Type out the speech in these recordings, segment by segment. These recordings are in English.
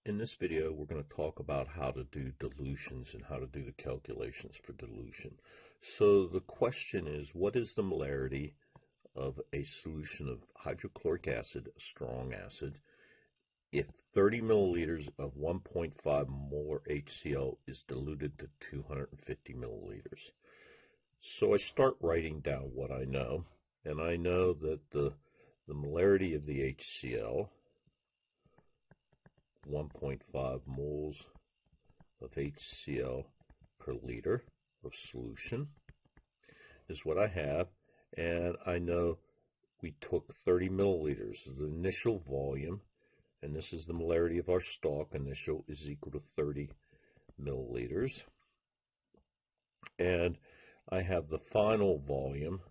In this video, we're going to talk about how to do dilutions and how to do the calculations for dilution. So the question is, what is the molarity of a solution of hydrochloric acid, a strong acid, if 30 milliliters of 1.5 molar HCl is diluted to 250 milliliters? So I start writing down what I know, and I know that the molarity of the HCl, 1.5 moles of HCl per liter of solution, is what I have, and I know we took 30 milliliters, the initial volume, and this is the molarity of our stock. Initial is equal to 30 milliliters, and I have the final volume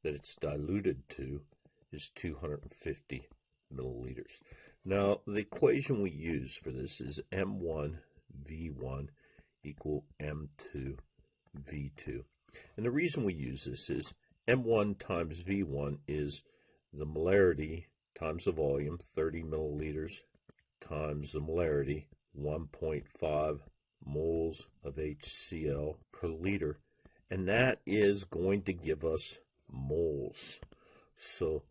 that it's diluted to is 250 milliliters. Now, the equation we use for this is M1 V1 equal M2 V2. And the reason we use this is M1 times V1 is the molarity times the volume, 30 milliliters, times the molarity, 1.5 moles of HCl per liter. And that is going to give us moles. So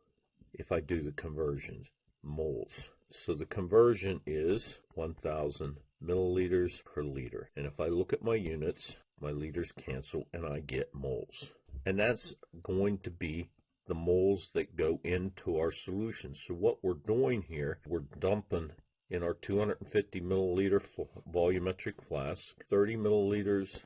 if I do the conversions, moles. So the conversion is 1,000 milliliters per liter. And if I look at my units, my liters cancel and I get moles. And that's going to be the moles that go into our solution. So what we're doing here, we're dumping in our 250 milliliter volumetric flask 30 milliliters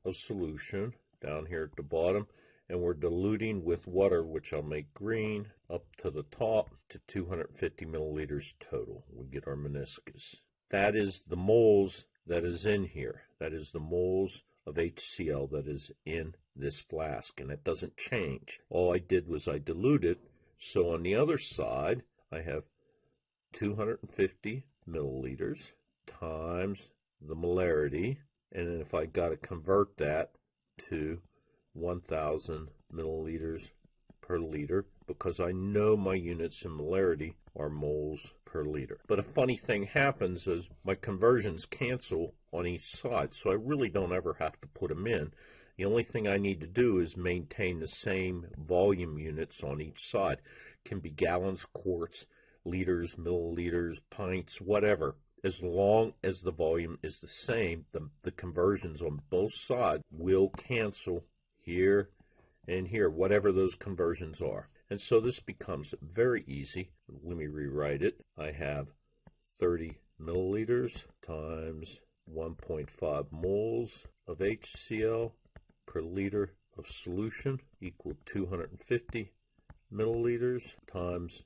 of solution down here at the bottom, and we're diluting with water, which I'll make green, up to the top to 250 milliliters total. We get our meniscus. That is the moles that is in here. That is the moles of HCl that is in this flask, and it doesn't change. All I did was I diluted. So on the other side, I have 250 milliliters times the molarity, and then if I got to convert that to 1,000 milliliters per liter, because I know my units in molarity are moles per liter. But a funny thing happens is my conversions cancel on each side, so I really don't ever have to put them in. The only thing I need to do is maintain the same volume units on each side. It can be gallons, quarts, liters, milliliters, pints, whatever. As long as the volume is the same, the conversions on both sides will cancel here and here, whatever those conversions are. And so this becomes very easy. Let me rewrite it. I have 30 milliliters times 1.5 moles of HCl per liter of solution equal 250 milliliters times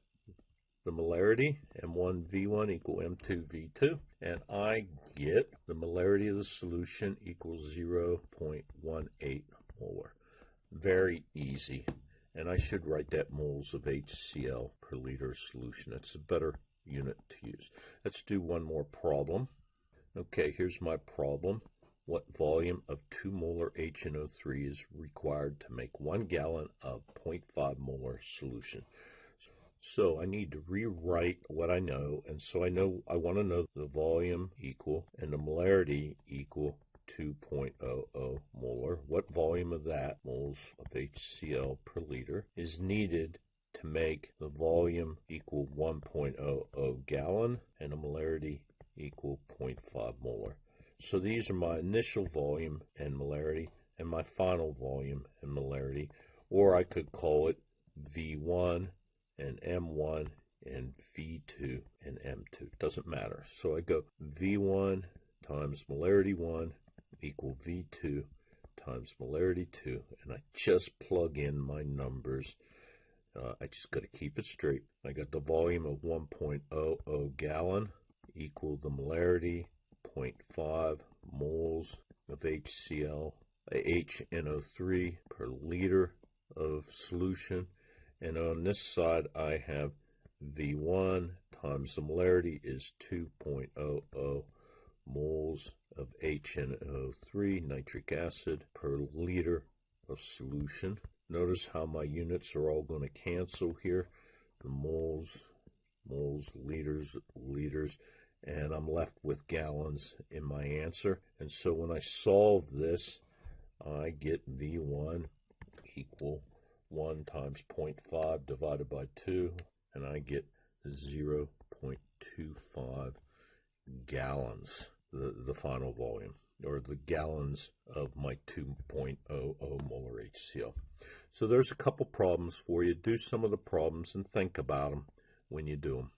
the molarity, M1 V1 equal M2 V2, and I get the molarity of the solution equals 0.18 molar. Very easy, and I should write that moles of HCl per liter solution. That's a better unit to use. Let's do one more problem. Okay, here's my problem. What volume of 2 molar HNO3 is required to make 1 gallon of 0.5 molar solution? So I need to rewrite what I know, and so I want to know the volume equal and the molarity equal 2.00 molar. What volume of that, moles of HCl per liter, is needed to make the volume equal 1.00 gallon and the molarity equal 0.5 molar. So these are my initial volume and molarity and my final volume and molarity, or I could call it V1 and M1 and V2 and M2. It doesn't matter. So I go V1 times molarity 1 equal V2 times molarity 2, and I just plug in my numbers. I just got to keep it straight. I got the volume of 1.00 gallon equal the molarity 0.5 moles of HCl, HNO3 per liter of solution. And on this side, I have V1 times the molarity is 2.00 moles of HNO3, nitric acid, per liter of solution. Notice how my units are all going to cancel here. The moles, liters, and I'm left with gallons in my answer. And so when I solve this, I get V1 equal 1 times 0.5 divided by 2, and I get 0.25 gallons, the final volume, or the gallons of my 2.00 molar HCl. So there's a couple problems for you. Do some of the problems and think about them when you do them.